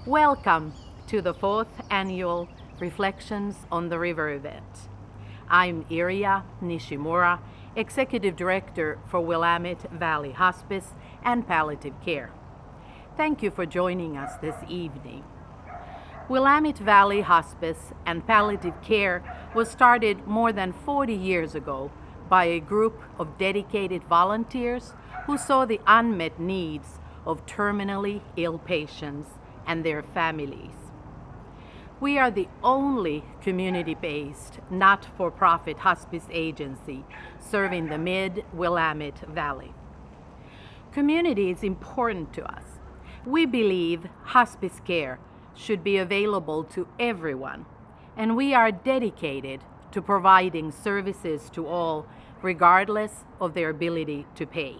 Welcome to the 4th annual Reflections on the River event. I'm Iria Nishimura, Executive Director for Willamette Valley Hospice and Palliative Care. Thank you for joining us this evening. Willamette Valley Hospice and Palliative Care was started more than 40 years ago by a group of dedicated volunteers who saw the unmet needs of terminally ill patients and their families. We are the only community-based, not-for-profit hospice agency serving the Mid-Willamette Valley. Community is important to us. We believe hospice care should be available to everyone, and we are dedicated to providing services to all, regardless of their ability to pay.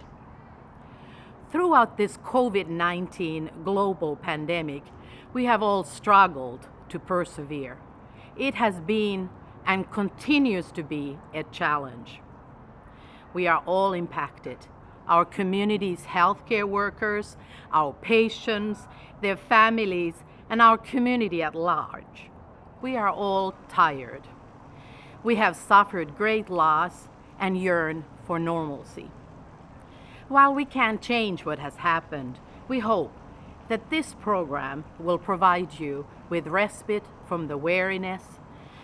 Throughout this COVID-19 global pandemic, we have all struggled to persevere. It has been and continues to be a challenge. We are all impacted. Our community's healthcare workers, our patients, their families, and our community at large. We are all tired. We have suffered great loss and yearn for normalcy. While we can't change what has happened, we hope that this program will provide you with respite from the weariness,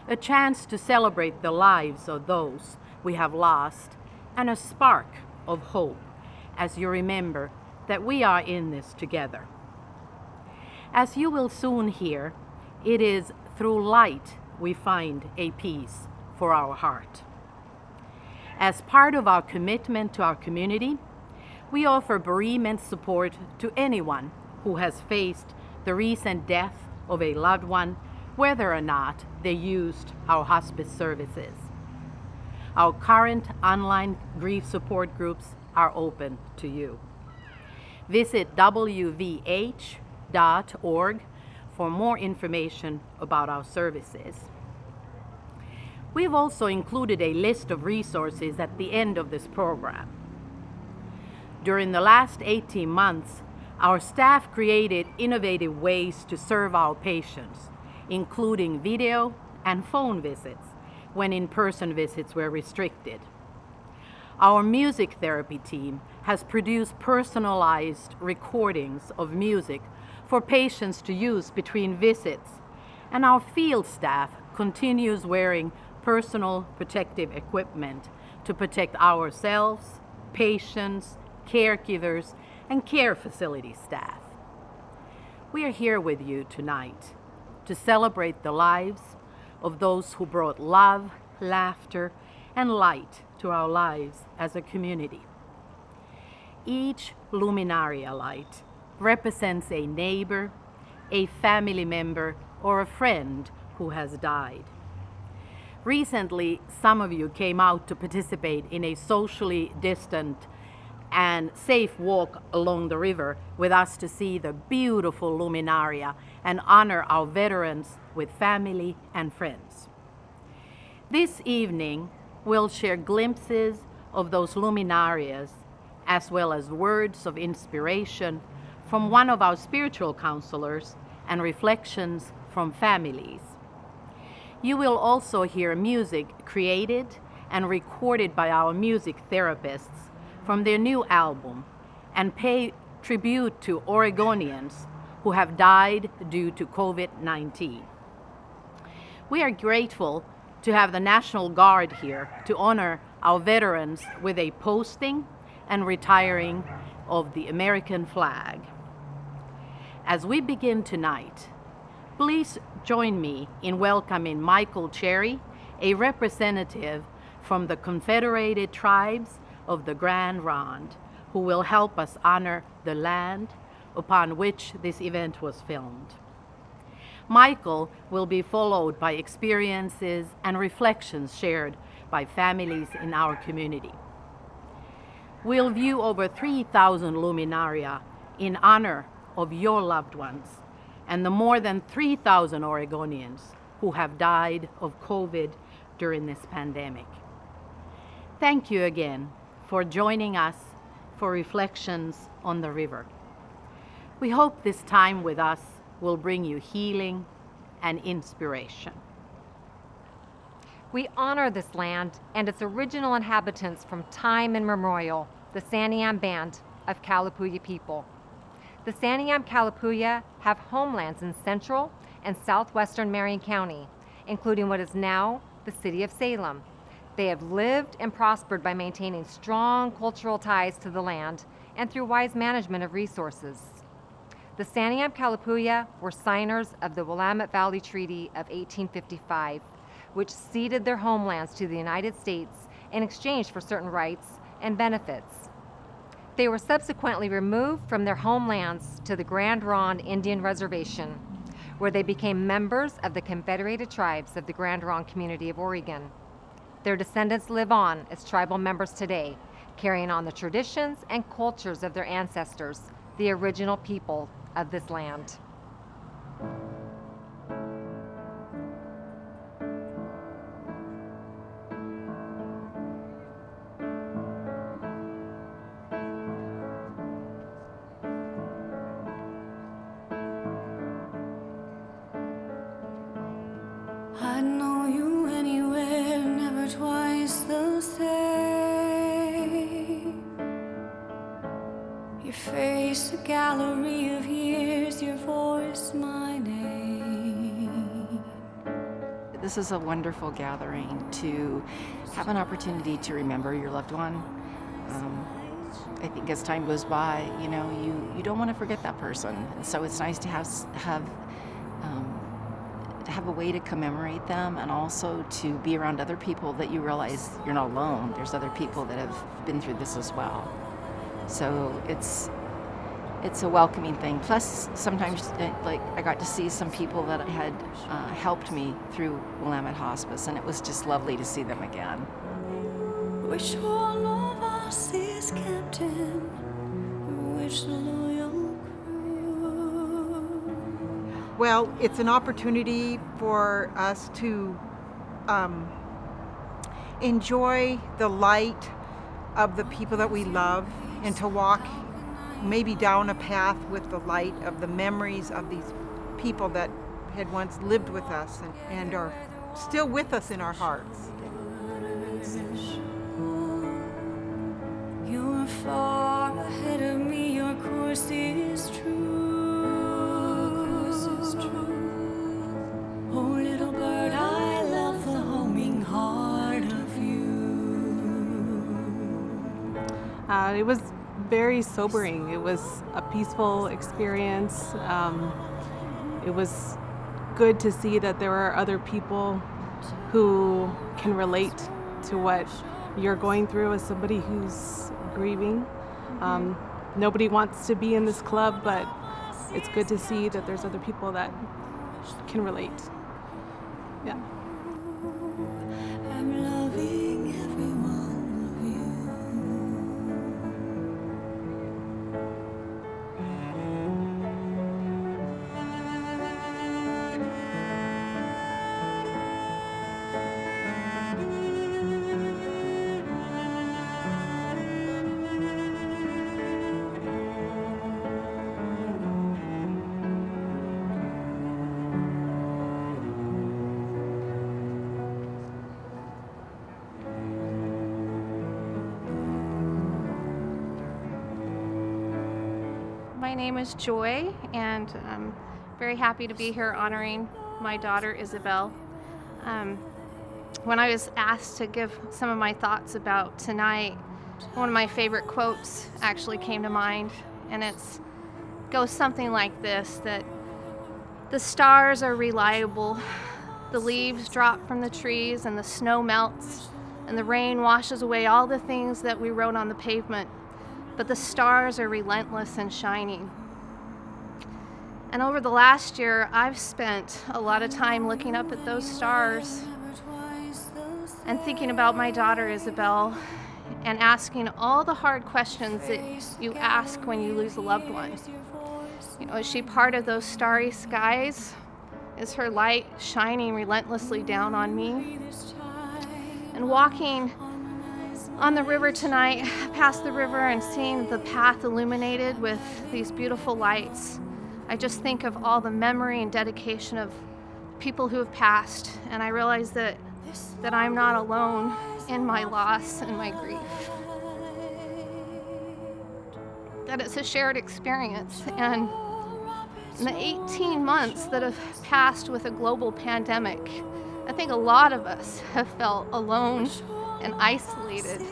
a chance to celebrate the lives of those we have lost, and a spark of hope as you remember that we are in this together. As you will soon hear, it is through light we find a peace for our heart. As part of our commitment to our community, we offer bereavement support to anyone who has faced the recent death of a loved one, whether or not they used our hospice services. Our current online grief support groups are open to you. Visit wvh.org for more information about our services. We've also included a list of resources at the end of this program. During the last 18 months, our staff created innovative ways to serve our patients, including video and phone visits when in-person visits were restricted. Our music therapy team has produced personalized recordings of music for patients to use between visits, and our field staff continues wearing personal protective equipment to protect ourselves, patients, caregivers, and care facility staff. We are here with you tonight to celebrate the lives of those who brought love, laughter, and light to our lives as a community. Each luminaria light represents a neighbor, a family member, or a friend who has died. Recently, some of you came out to participate in a socially distant and safe walk along the river with us to see the beautiful luminaria and honor our veterans with family and friends. This evening, we'll share glimpses of those luminarias as well as words of inspiration from one of our spiritual counselors and reflections from families. You will also hear music created and recorded by our music therapists from their new album and pay tribute to Oregonians who have died due to COVID-19. We are grateful to have the National Guard here to honor our veterans with a posting and retiring of the American flag. As we begin tonight, please join me in welcoming Michael Cherry, a representative from the Confederated Tribes of the Grand Ronde, who will help us honor the land upon which this event was filmed. Michael will be followed by experiences and reflections shared by families in our community. We'll view over 3,000 luminaria in honor of your loved ones and the more than 3,000 Oregonians who have died of COVID during this pandemic. Thank you again for joining us for Reflections on the River. We hope this time with us will bring you healing and inspiration. We honor this land and its original inhabitants from time immemorial, the Santiam Band of Kalapuya people. The Santiam Kalapuya have homelands in central and southwestern Marion County, including what is now the city of Salem. They have lived and prospered by maintaining strong cultural ties to the land and through wise management of resources. The Santiam Kalapuya were signers of the Willamette Valley Treaty of 1855, which ceded their homelands to the United States in exchange for certain rights and benefits. They were subsequently removed from their homelands to the Grand Ronde Indian Reservation, where they became members of the Confederated Tribes of the Grand Ronde Community of Oregon. Their descendants live on as tribal members today, carrying on the traditions and cultures of their ancestors, the original people of this land. I'd know you anywhere, never twice the same. Your face, a gallery of years, your voice, my name. This is a wonderful gathering to have an opportunity to remember your loved one. I think as time goes by, you don't want to forget that person. And so it's nice to have a way to commemorate them, and also to be around other people that you realize you're not alone. There's other people that have been through this as well. So it's a welcoming thing. Plus, sometimes I got to see some people that had helped me through Willamette Hospice, and it was just lovely to see them again. Which one of us is captain? Which loyal crew? Well, it's an opportunity for us to enjoy the light of the people that we love, and to walk maybe down a path with the light of the memories of these people that had once lived with us and are still with us in our hearts. You're far ahead of me, your course is true. Oh, little bird, I love the homing heart of you. It was very sobering. It was a peaceful experience. It was good to see that there are other people who can relate to what you're going through as somebody who's grieving. Nobody wants to be in this club, but it's good to see that there's other people that can relate. Yeah. I'm loving every one My name is Joy, and I'm very happy to be here honoring my daughter, Isabel. When I was asked to give some of my thoughts about tonight, one of my favorite quotes actually came to mind, and it goes something like this, that the stars are reliable, the leaves drop from the trees, and the snow melts, and the rain washes away all the things that we wrote on the pavement. But the stars are relentless and shining. And over the last year, I've spent a lot of time looking up at those stars and thinking about my daughter, Isabel, and asking all the hard questions that you ask when you lose a loved one. Is she part of those starry skies? Is her light shining relentlessly down on me? And walking on the river tonight, past the river, and seeing the path illuminated with these beautiful lights, I just think of all the memory and dedication of people who have passed, and I realize that I'm not alone in my loss and my grief. That it's a shared experience, and in the 18 months that have passed with a global pandemic, I think a lot of us have felt alone and isolated.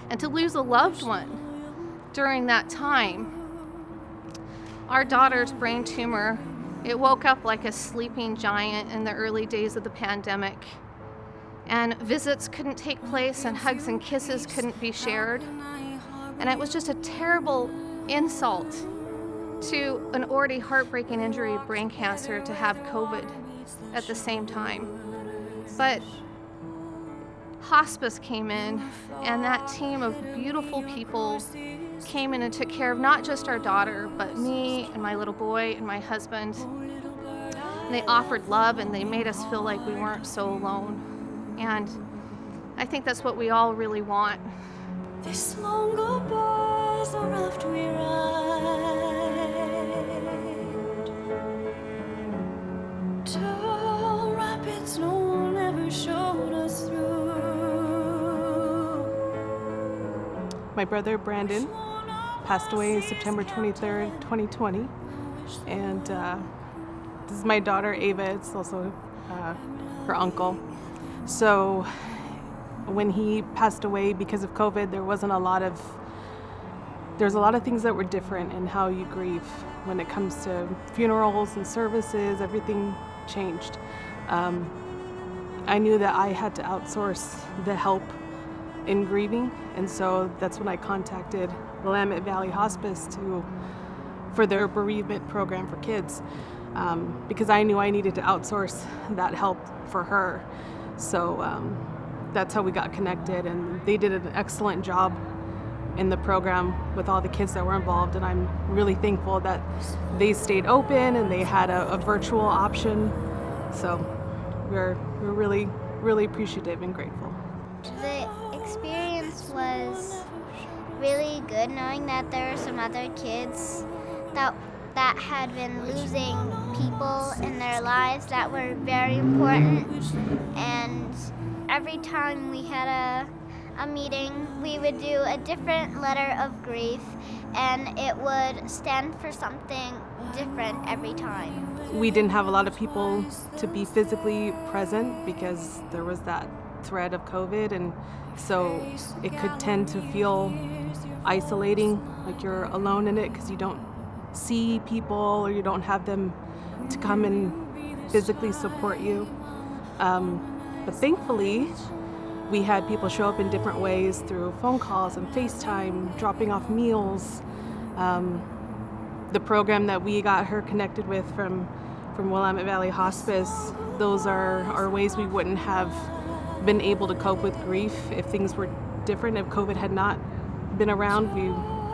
And to lose a loved one during that time, our daughter's brain tumor, it woke up like a sleeping giant in the early days of the pandemic. And visits couldn't take place, and hugs and kisses couldn't be shared. And it was just a terrible insult to an already heartbreaking injury of brain cancer to have COVID at the same time. But hospice came in, and that team of beautiful people came in and took care of not just our daughter, but me and my little boy and my husband. And they offered love, and they made us feel like we weren't so alone. And I think that's what we all really want. This long goodbyes are after we ride to rapids no one ever showed us through. My brother Brandon passed away September 23rd, 2020. And this is my daughter Ava. It's also her uncle. So when he passed away because of COVID, there's a lot of things that were different in how you grieve. When it comes to funerals and services, everything changed. I knew that I had to outsource the help in grieving, and so that's when I contacted Willamette Valley Hospice for their bereavement program for kids, because I knew I needed to outsource that help for her. So that's how we got connected, and they did an excellent job in the program with all the kids that were involved, and I'm really thankful that they stayed open and they had a virtual option. So we're really, really appreciative and grateful. The experience was really good, knowing that there were some other kids that had been losing people in their lives that were very important. And every time we had a meeting, we would do a different letter of grief, and it would stand for something different every time. We didn't have a lot of people to be physically present because there was that threat of COVID, and so it could tend to feel isolating, like you're alone in it because you don't see people or you don't have them to come and physically support you. But thankfully, we had people show up in different ways through phone calls and FaceTime, dropping off meals. The program that we got her connected with from Willamette Valley Hospice, those are ways we wouldn't have been able to cope with grief if things were different. If COVID had not been around,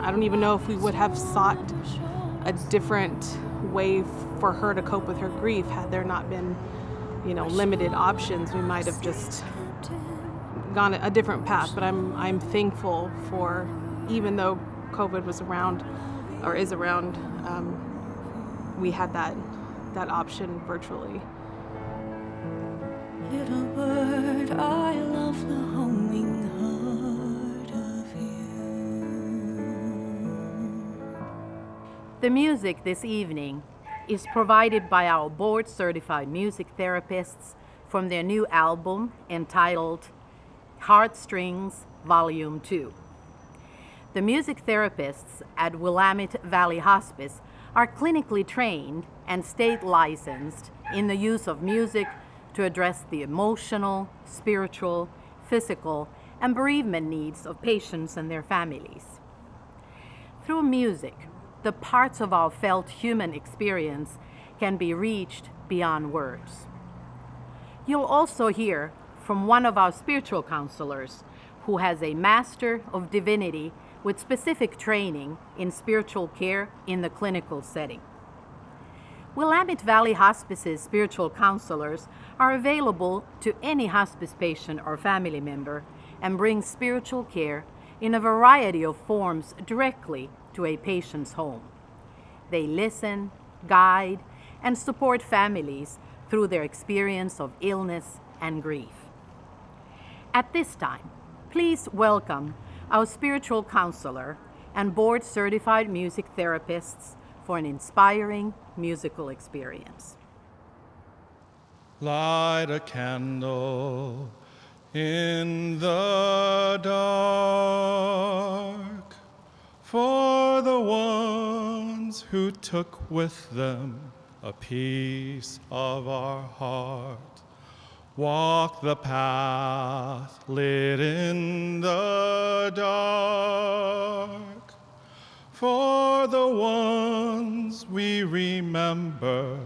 I don't even know if we would have sought a different way for her to cope with her grief. Had there not been, limited options, we might have just gone a different path. But I'm thankful for, even though COVID was around or is around, we had that option virtually. Little bird, I love the homing heart of you. The music this evening is provided by our board-certified music therapists from their new album entitled Heartstrings Volume 2. The music therapists at Willamette Valley Hospice are clinically trained and state licensed in the use of music to address the emotional, spiritual, physical, and bereavement needs of patients and their families. Through music, the parts of our felt human experience can be reached beyond words. You'll also hear from one of our spiritual counselors who has a Master of Divinity with specific training in spiritual care in the clinical setting. Willamette Valley Hospice's spiritual counselors are available to any hospice patient or family member and bring spiritual care in a variety of forms directly to a patient's home. They listen, guide, and support families through their experience of illness and grief. At this time, please welcome our spiritual counselor and board-certified music therapists for an inspiring musical experience. Light a candle in the dark for the ones who took with them a piece of our heart. Walk the path lit in the dark for the ones we remember.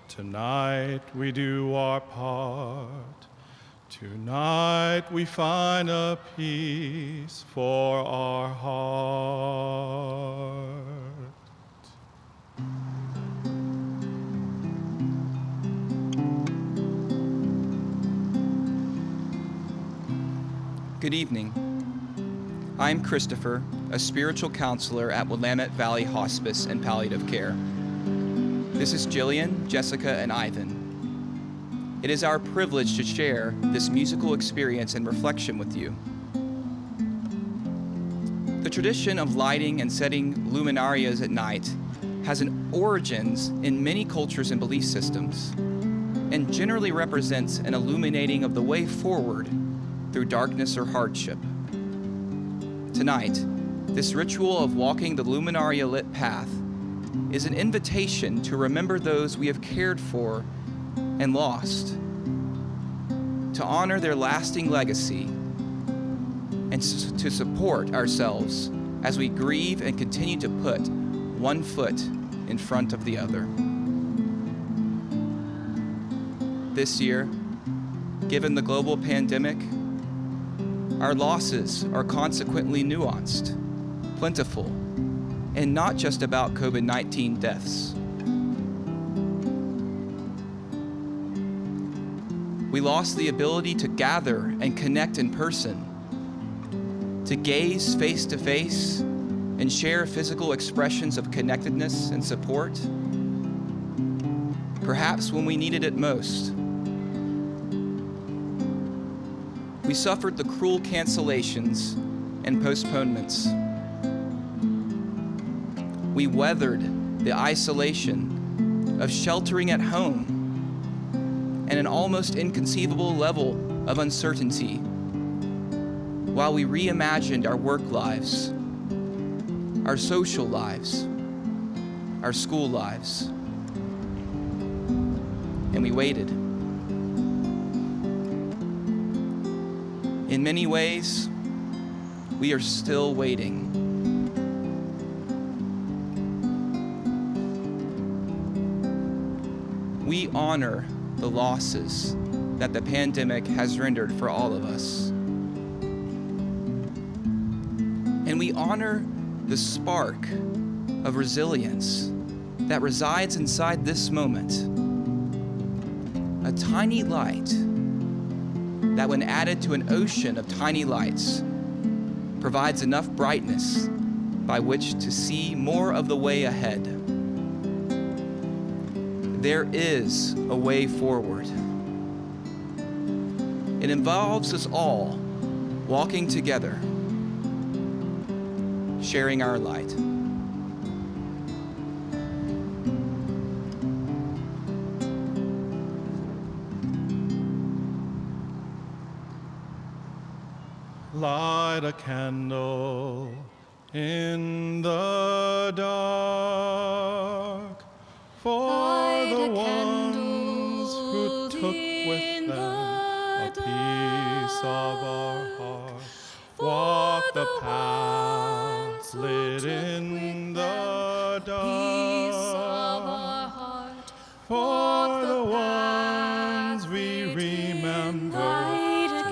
Tonight we do our part. Tonight we find a peace for our heart. Good evening. I'm Christopher, a spiritual counselor at Willamette Valley Hospice and Palliative Care. This is Jillian, Jessica, and Ivan. It is our privilege to share this musical experience and reflection with you. The tradition of lighting and setting luminarias at night has an origins in many cultures and belief systems, and generally represents an illuminating of the way forward through darkness or hardship. Tonight, this ritual of walking the luminaria-lit path is an invitation to remember those we have cared for and lost, to honor their lasting legacy, and to support ourselves as we grieve and continue to put one foot in front of the other. This year, given the global pandemic, our losses are consequently nuanced, plentiful, and not just about COVID-19 deaths. We lost the ability to gather and connect in person, to gaze face to face and share physical expressions of connectedness and support, perhaps when we needed it most. We suffered the cruel cancellations and postponements. We weathered the isolation of sheltering at home and an almost inconceivable level of uncertainty while we reimagined our work lives, our social lives, our school lives. And we waited. In many ways, we are still waiting. We honor the losses that the pandemic has rendered for all of us. And we honor the spark of resilience that resides inside this moment. A tiny light that, when added to an ocean of tiny lights, provides enough brightness by which to see more of the way ahead. There is a way forward. It involves us all walking together, sharing our light. Light a candle in the dark for the ones who took with them a piece of our heart. Walk the path lit in the dark for the ones we remember.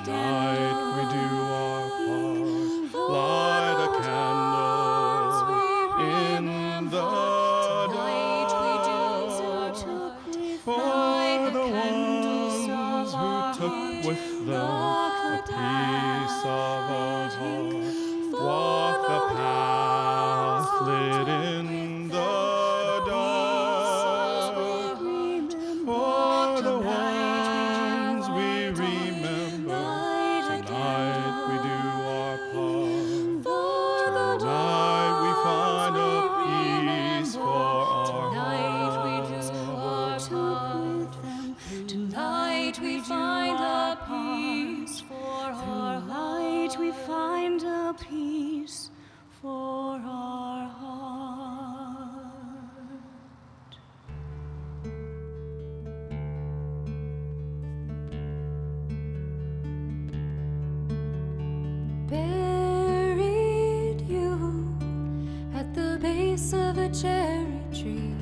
Tonight we do our part. Light a candle in the dark for the ones who took with them a piece of our heart. Walk the path lit in the Tonight we find a peace for our hearts. Tonight we find a peace for our heart. We find a peace for our heart. Buried you at the base of a cherry tree.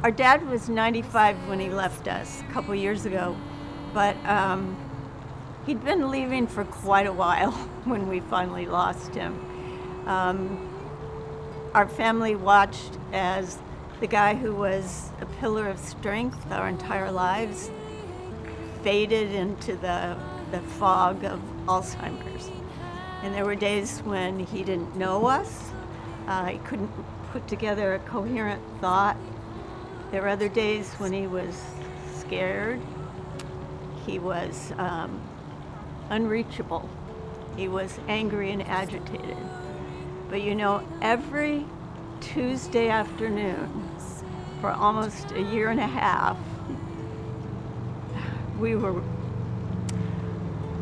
Our dad was 95 when he left us a couple years ago, but he'd been leaving for quite a while when we finally lost him. Our family watched as the guy who was a pillar of strength our entire lives faded into the fog of Alzheimer's. And there were days when he didn't know us. He couldn't put together a coherent thought. There were other days when he was scared. He was unreachable. He was angry and agitated. But you know, every Tuesday afternoon for almost a year and a half,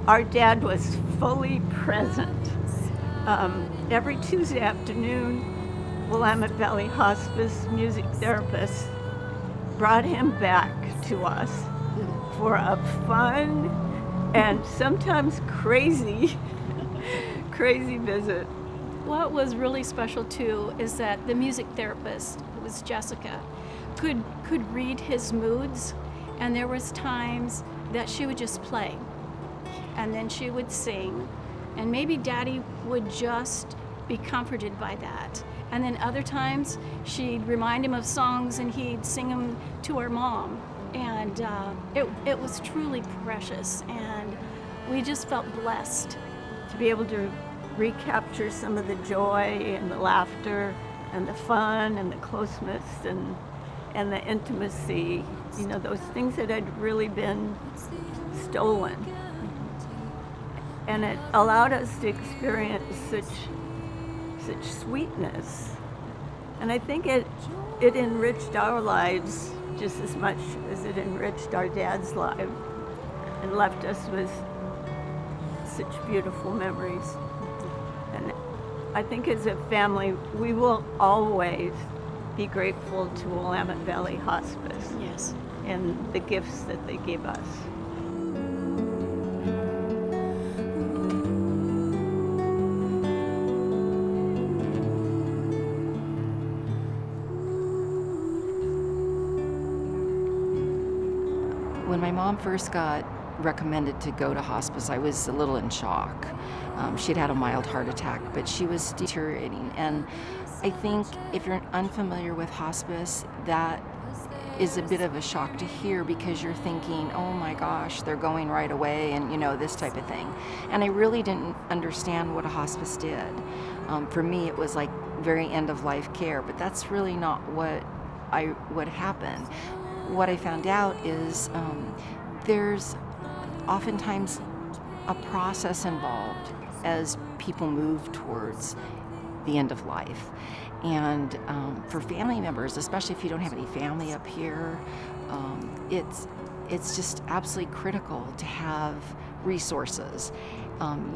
our dad was fully present. Every Tuesday afternoon, Willamette Valley Hospice music therapist brought him back to us for a fun and sometimes crazy visit. What was really special too is that the music therapist, who was Jessica, could read his moods, and there was times that she would just play, and then she would sing, and maybe Daddy would just be comforted by that. And then other times she'd remind him of songs and he'd sing them to our mom. And it was truly precious, and we just felt blessed. To be able to recapture some of the joy and the laughter and the fun and the closeness and the intimacy, you know, those things that had really been stolen. And it allowed us to experience such sweetness. And I think it enriched our lives just as much as it enriched our dad's life and left us with such beautiful memories. And I think as a family, we will always be grateful to Willamette Valley Hospice. Yes. And the gifts that they gave us. When my mom first got recommended to go to hospice, I was a little in shock. She'd had a mild heart attack, but she was deteriorating. And I think if you're unfamiliar with hospice, that is a bit of a shock to hear, because you're thinking, oh my gosh, they're going right away, and you know, this type of thing. And I really didn't understand what a hospice did. For me, it was like very end of life care, but that's really not what happened. What I found out is there's oftentimes a process involved as people move towards the end of life. And for family members, especially if you don't have any family up here, it's just absolutely critical to have resources.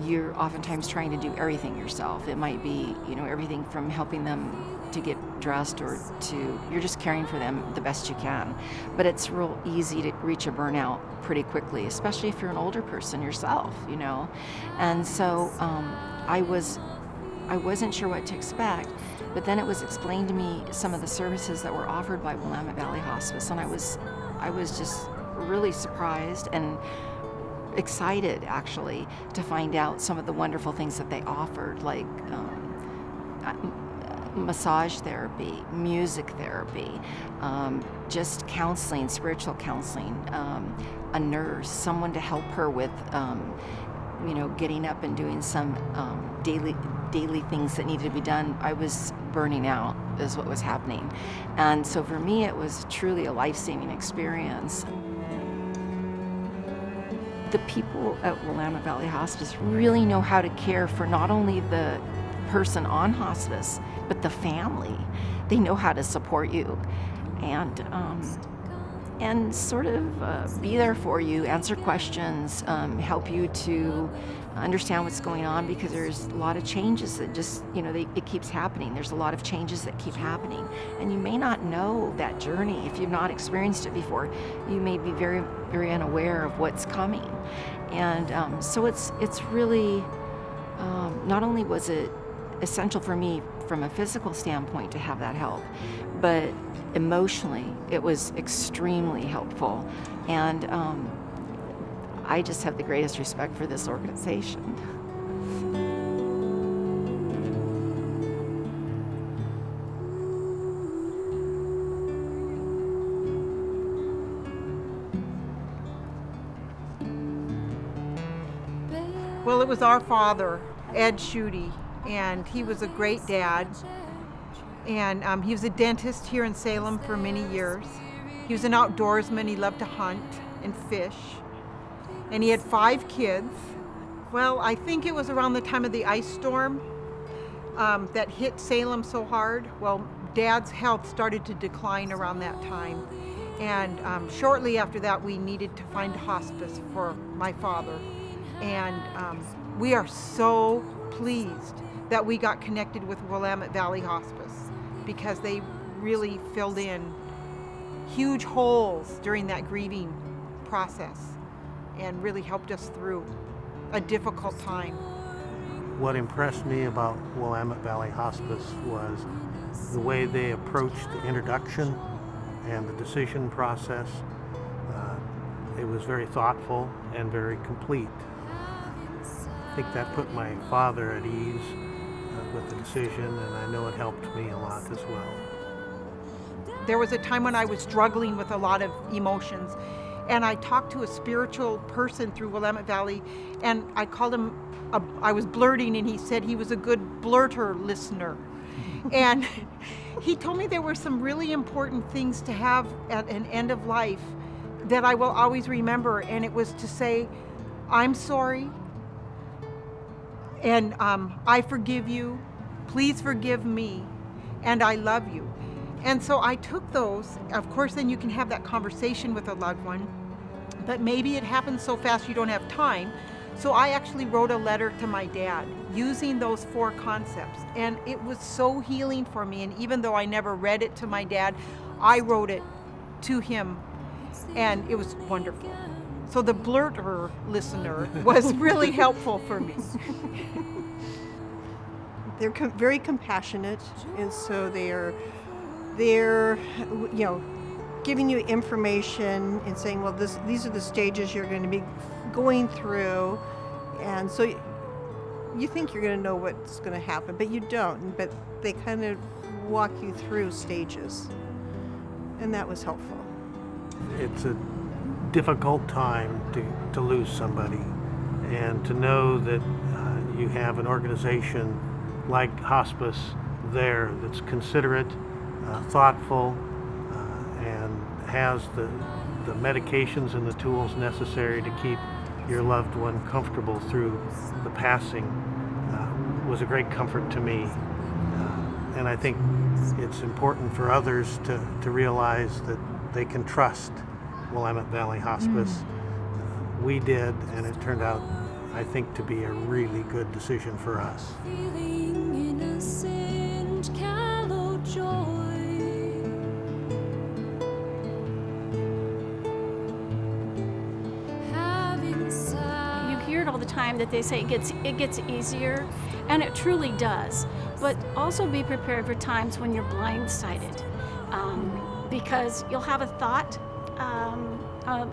You're oftentimes trying to do everything yourself. It might be, you know, everything from helping them to get dressed, or to you're just caring for them the best you can. But it's real easy to reach a burnout pretty quickly, especially if you're an older person yourself, you know. And so I wasn't sure what to expect, but then it was explained to me some of the services that were offered by Willamette Valley Hospice, and I was just really surprised and excited, actually, to find out some of the wonderful things that they offered, like massage therapy, music therapy, just counseling, spiritual counseling, a nurse, someone to help her with, you know, getting up and doing some daily things that needed to be done. I was burning out, is what was happening. And so for me, it was truly a life-saving experience. The people at Willamette Valley Hospice really know how to care for not only the person on hospice, but the family. They know how to support you and sort of be there for you, answer questions, help you to understand what's going on, because there's a lot of changes that just, it keeps happening. There's a lot of changes that keep happening. And you may not know that journey. If you've not experienced it before, you may be very, very unaware of what's coming. And so it's really, not only was it essential for me from a physical standpoint to have that help, but emotionally it was extremely helpful. And I just have the greatest respect for this organization. Well, it was our father, Ed Schutte, and he was a great dad. And he was a dentist here in Salem for many years. He was an outdoorsman. He loved to hunt and fish. And he had 5 kids. Well, I think it was around the time of the ice storm that hit Salem so hard. Well, Dad's health started to decline around that time. And shortly after that, we needed to find a hospice for my father. And we are so pleased that we got connected with Willamette Valley Hospice, because they really filled in huge holes during that grieving process and really helped us through a difficult time. What impressed me about Willamette Valley Hospice was the way they approached the introduction and the decision process. It was very thoughtful and very complete. I think that put my father at ease with the decision, and I know it helped me a lot as well. There was a time when I was struggling with a lot of emotions, and I talked to a spiritual person through Willamette Valley, and I called him, I was blurting, and he said he was a good blurter listener. And he told me there were some really important things to have at an end of life that I will always remember, and it was to say, I'm sorry, and I forgive you, please forgive me, and I love you. And so I took those. Of course, then you can have that conversation with a loved one, but maybe it happens so fast you don't have time. So I actually wrote a letter to my dad using those 4 concepts, and it was so healing for me. And even though I never read it to my dad, I wrote it to him, and it was wonderful. So the blurter listener was really helpful for me. They're very compassionate, and so they're giving you information and saying, well, these are the stages you're going to be going through, and so you think you're going to know what's going to happen, but you don't. But they kind of walk you through stages, and that was helpful. It's a difficult time to lose somebody, and to know that you have an organization like hospice there that's considerate, thoughtful, and has the medications and the tools necessary to keep your loved one comfortable through the passing was a great comfort to me. And I think it's important for others to realize that they can trust Willamette Valley Hospice. We did, and it turned out, I think, to be a really good decision for us. You hear it all the time that they say it gets easier, and it truly does. But also be prepared for times when you're blindsided, because you'll have a thought,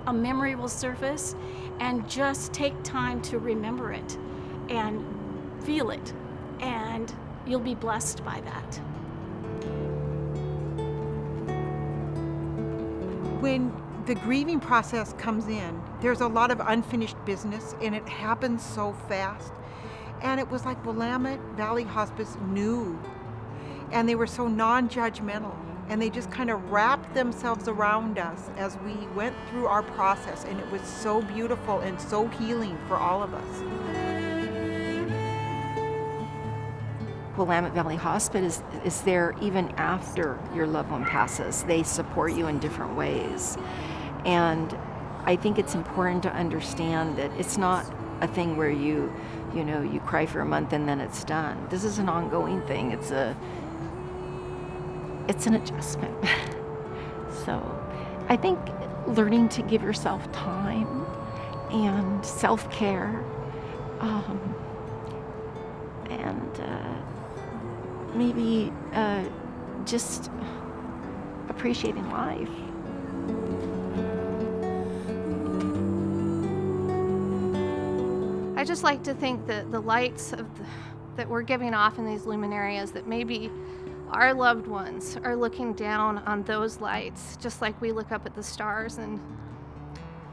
a memory will surface, and just take time to remember it and feel it, and you'll be blessed by that. When the grieving process comes in, there's a lot of unfinished business, and it happens so fast. And it was like Willamette Valley Hospice knew, and they were so non-judgmental, and they just kind of wrapped themselves around us as we went through our process, and it was so beautiful and so healing for all of us. Willamette Valley Hospice is there even after your loved one passes. They support you in different ways. And I think it's important to understand that it's not a thing where you cry for a month and then it's done. This is an ongoing thing. It's an adjustment. So I think learning to give yourself time and self-care, and maybe just appreciating life. I just like to think that the lights that we're giving off in these luminarias, that maybe our loved ones are looking down on those lights, just like we look up at the stars. And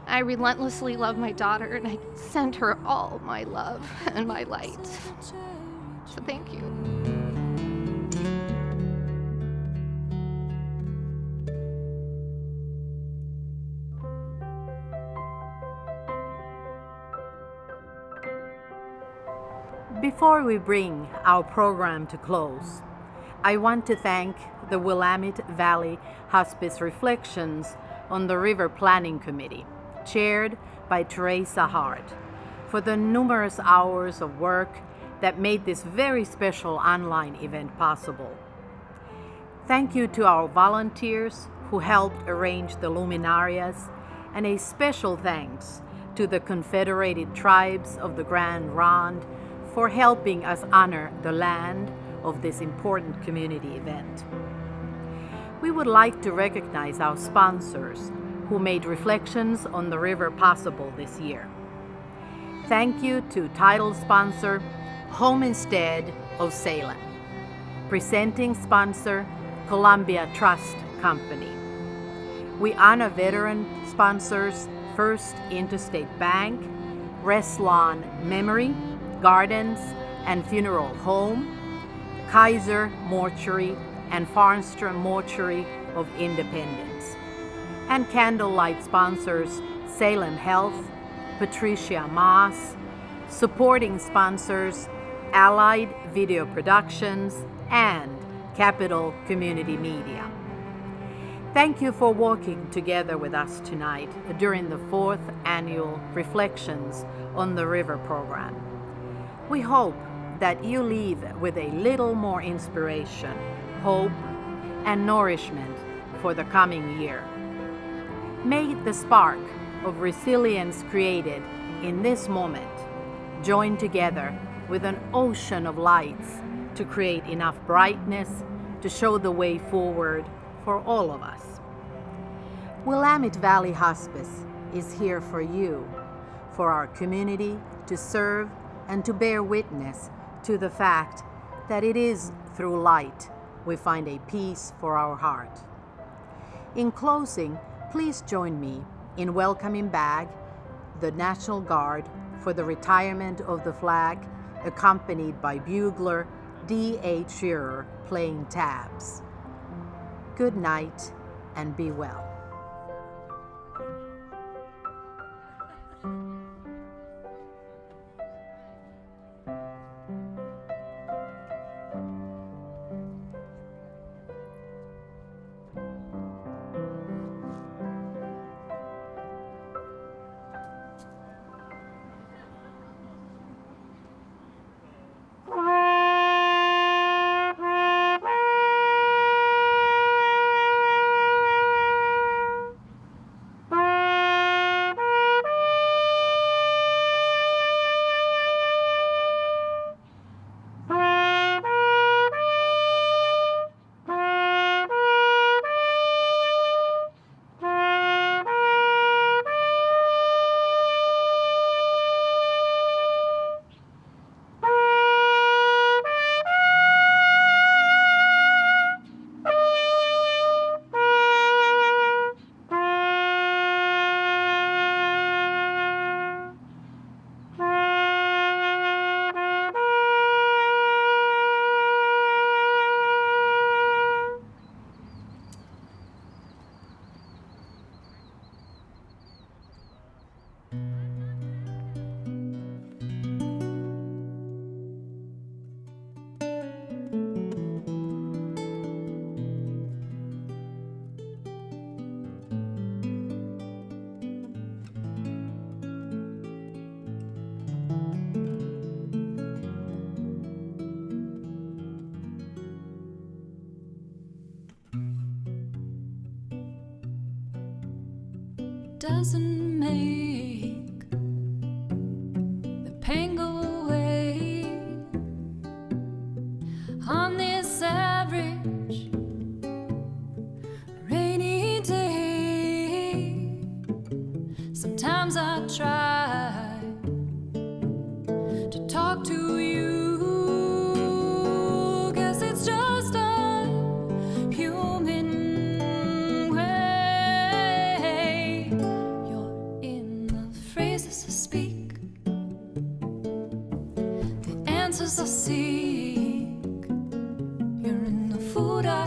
I relentlessly love my daughter, and I send her all my love and my light. So thank you. Before we bring our program to close, I want to thank the Willamette Valley Hospice Reflections on the River Planning Committee, chaired by Teresa Hart, for the numerous hours of work that made this very special online event possible. Thank you to our volunteers who helped arrange the luminarias, and a special thanks to the Confederated Tribes of the Grand Ronde for helping us honor the land of this important community event. We would like to recognize our sponsors who made Reflections on the River possible this year. Thank you to title sponsor Homestead of Salem, presenting sponsor Columbia Trust Company. We honor veteran sponsors First Interstate Bank, Reslon Memory, Gardens and Funeral Home, Kaiser Mortuary and Farnstrom Mortuary of Independence, and candlelight sponsors Salem Health, Patricia Moss, supporting sponsors Allied Video Productions and Capital Community Media. Thank you for walking together with us tonight during the 4th annual Reflections on the River program. We hope that you leave with a little more inspiration, hope, and nourishment for the coming year. May the spark of resilience created in this moment join together with an ocean of lights to create enough brightness to show the way forward for all of us. Willamette Valley Hospice is here for you, for our community to serve and to bear witness to the fact that it is through light we find a peace for our heart. In closing, please join me in welcoming back the National Guard for the retirement of the flag, accompanied by bugler D.A. Shearer playing tabs. Good night and be well. doesn't make the pain go away. On this average rainy day, sometimes I try to talk to you. Guess it's just a human way. You're in the phrases I speak, the answers I seek. You're in the food I